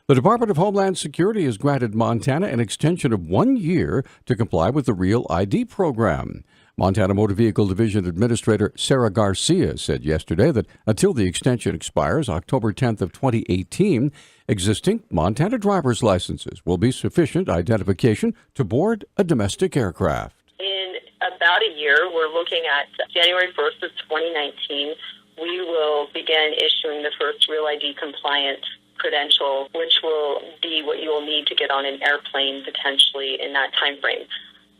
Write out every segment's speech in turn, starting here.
The Department of Homeland Security has granted Montana an extension of 1 year to comply with the Real ID program. Montana Motor Vehicle Division Administrator Sarah Garcia said yesterday that until the extension expires October 10th of 2018, existing Montana driver's licenses will be sufficient identification to board a domestic aircraft. In about a year, we're looking at January 1st of 2019, we will begin issuing the first Real ID compliant credential, which will be what you will need to get on an airplane potentially in that time frame.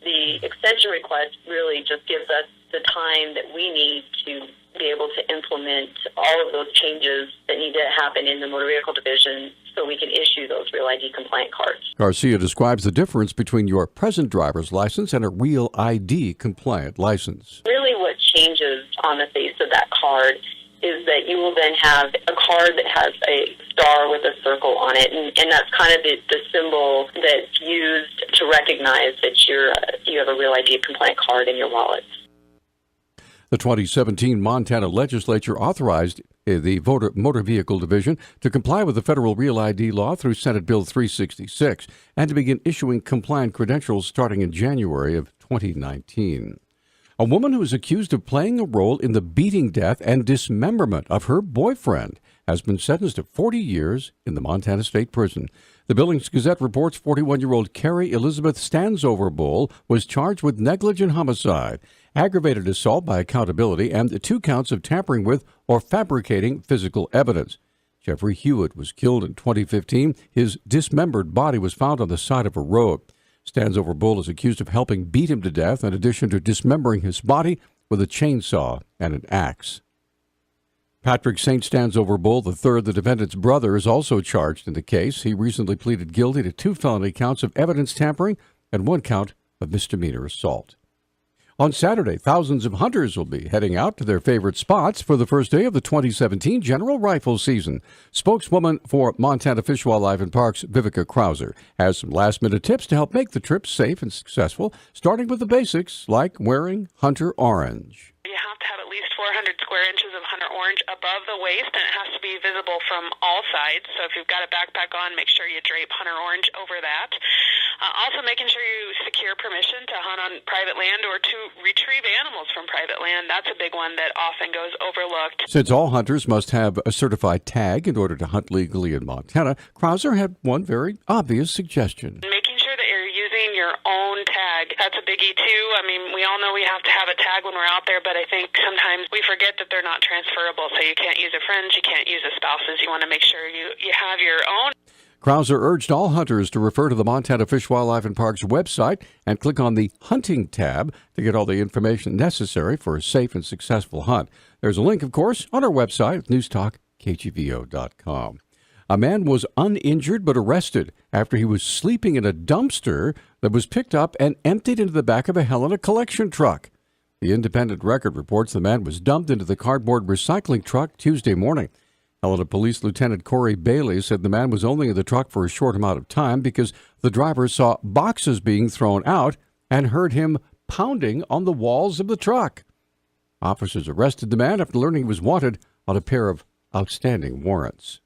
The extension request really just gives us the time that we need to be able to implement all of those changes that need to happen in the motor vehicle division so we can issue those Real ID compliant cards. Garcia describes the difference between your present driver's license and a Real ID compliant license. Really what changes on the face of that card is that you will then have a card that has a star with a circle on it, and that's kind of the symbol that's used to recognize that you have a Real ID compliant card in your wallet. The 2017 Montana legislature authorized the Motor Vehicle Division to comply with the federal Real ID law through Senate Bill 366 and to begin issuing compliant credentials starting in January of 2019. A woman who is accused of playing a role in the beating, death, and dismemberment of her boyfriend has been sentenced to 40 years in the Montana State Prison. The Billings Gazette reports 41-year-old Carrie Elizabeth Stansover-Bull was charged with negligent homicide, aggravated assault by accountability, and 2 counts of tampering with or fabricating physical evidence. Jeffrey Hewitt was killed in 2015. His dismembered body was found on the side of a road. Stansover-Bull is accused of helping beat him to death in addition to dismembering his body with a chainsaw and an axe. Patrick St. Stansover-Bull III, the defendant's brother, is also charged in the case. He recently pleaded guilty to 2 felony counts of evidence tampering and 1 count of misdemeanor assault. On Saturday, thousands of hunters will be heading out to their favorite spots for the first day of the 2017 general rifle season. Spokeswoman for Montana Fish, Wildlife and Parks, Vivica Krauser, has some last-minute tips to help make the trip safe and successful, starting with the basics like wearing hunter orange. You have to have at least 400 square inches of hunter orange above the waist, and it has to be visible from all sides. So if you've got a backpack on, make sure you drape hunter orange over that. Also making sure you secure permission to hunt on private land or to retrieve animals from private land. That's a big one that often goes overlooked. Since all hunters must have a certified tag in order to hunt legally in Montana, Krauser had one very obvious suggestion. Making sure that you're using your own tag. That's a biggie too. I mean, we all know we have to have a tag when we're out there, but I think sometimes we forget that they're not transferable. So you can't use a friend's, you can't use a spouse's. You want to make sure you have your own. Krauser urged all hunters to refer to the Montana Fish, Wildlife and Parks website and click on the Hunting tab to get all the information necessary for a safe and successful hunt. There's a link, of course, on our website at newstalkkgvo.com. A man was uninjured but arrested after he was sleeping in a dumpster that was picked up and emptied into the back of a Helena collection truck. The Independent Record reports the man was dumped into the cardboard recycling truck Tuesday morning. Helena Police Lieutenant Corey Bailey said the man was only in the truck for a short amount of time because the driver saw boxes being thrown out and heard him pounding on the walls of the truck. Officers arrested the man after learning he was wanted on a pair of outstanding warrants.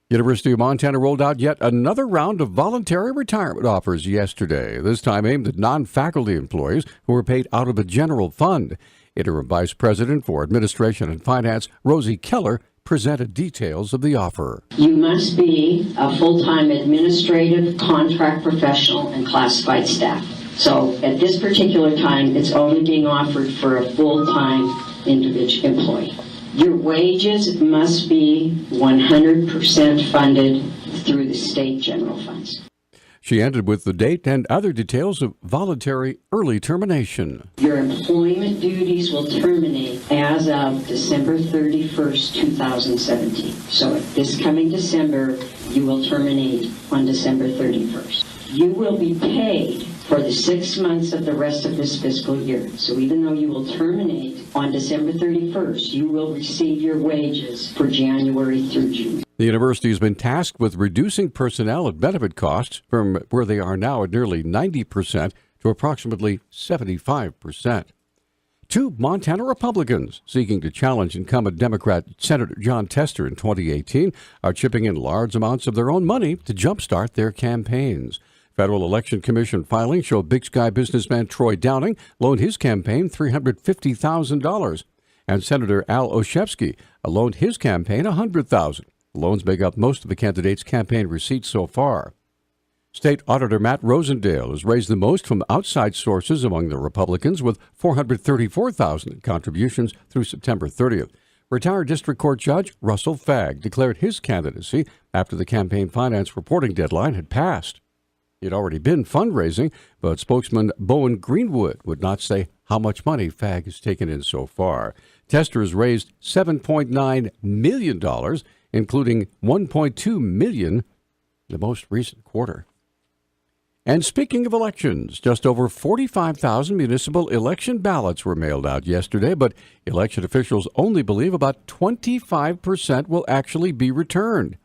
University of Montana rolled out yet another round of voluntary retirement offers yesterday, this time aimed at non-faculty employees who were paid out of a general fund. Interim Vice President for Administration and Finance, Rosie Keller, presented details of the offer. You must be a full-time administrative, contract professional, and classified staff. So at this particular time, it's only being offered for a full-time individual employee. Your wages must be 100% funded through the state general funds. She ended with the date and other details of voluntary early termination. Your employment duties will terminate as of December 31st, 2017. So this coming December, you will terminate on December 31st. You will be paid for the 6 months of the rest of this fiscal year. So even though you will terminate on December 31st, you will receive your wages for January through June. The university has been tasked with reducing personnel and benefit costs from where they are now at nearly 90% to approximately 75%. Two Montana Republicans seeking to challenge incumbent Democrat Senator Jon Tester in 2018 are chipping in large amounts of their own money to jumpstart their campaigns. Federal Election Commission filings show Big Sky businessman Troy Downing loaned his campaign $350,000, and Senator Al Olszewski loaned his campaign $100,000. Loans make up most of the candidates' campaign receipts so far. State Auditor Matt Rosendale has raised the most from outside sources among the Republicans, with $434,000 in contributions through September 30th. Retired District Court Judge Russell Fagg declared his candidacy after the campaign finance reporting deadline had passed. He had already been fundraising, but spokesman Bowen Greenwood would not say how much money Fagg has taken in so far. Tester has raised $7.9 million, including $1.2 million in the most recent quarter. And speaking of elections, just over 45,000 municipal election ballots were mailed out yesterday, but election officials only believe about 25% will actually be returned.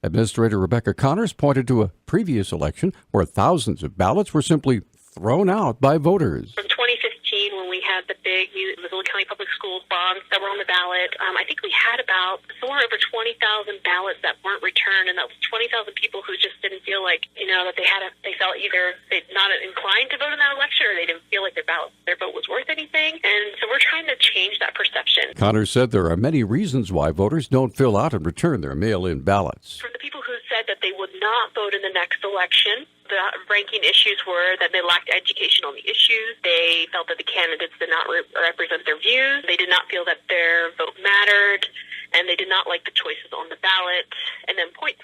Administrator Rebecca Connors pointed to a previous election where thousands of ballots were simply thrown out by voters. From 2015, when we had the big Missoula County Public Schools bonds that were on the ballot, I think we had about somewhere over 20,000 ballots that weren't returned, and that was 20,000 people who just didn't feel like, that they felt either they're not inclined to vote in that election, or they didn't feel like their vote was worth anything. And so we're trying to change that perception. Connors said there are many reasons why voters don't fill out and return their mail-in ballots. For the people who said that they would not vote in the next election, the ranking issues were that they lacked education on the issues. They felt that the candidates did not represent their views. They did not feel that their vote mattered, and they did not like the choices on the ballot. And then 0.3%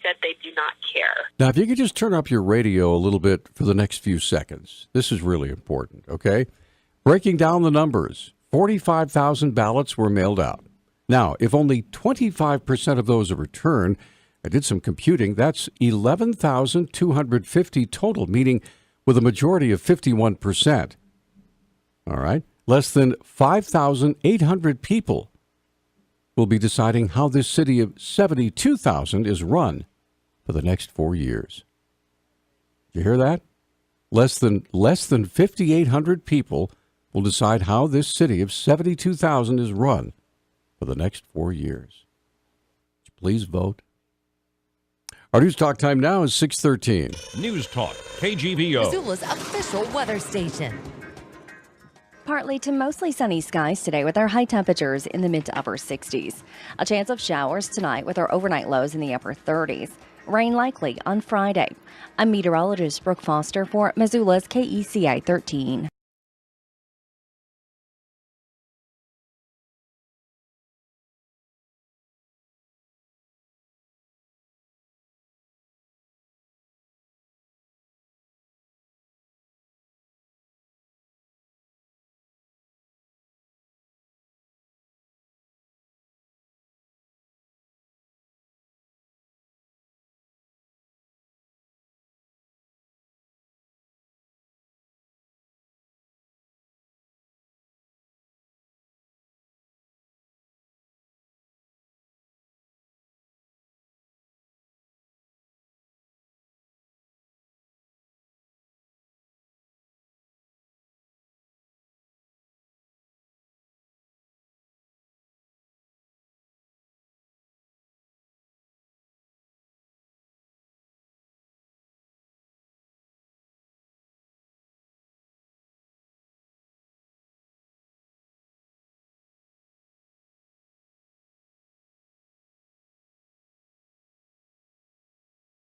said they do not care. Now, if you could just turn up your radio a little bit for the next few seconds. This is really important, okay? Breaking down the numbers, 45,000 ballots were mailed out. Now, if only 25% of those are returned, I did some computing, that's 11,250 total, meaning with a majority of 51%. All right? Less than 5,800 people will be deciding how this city of 72,000 is run for the next 4 years. Did you hear that? Less than 5,800 people will decide how this city of 72,000 is run for the next 4 years. Please vote. Our News Talk time now is 6:13. News Talk, KGVO. Missoula's official weather station. Partly to mostly sunny skies today with our high temperatures in the mid to upper 60s. A chance of showers tonight with our overnight lows in the upper 30s. Rain likely on Friday. I'm meteorologist Brooke Foster for Missoula's KECI 13.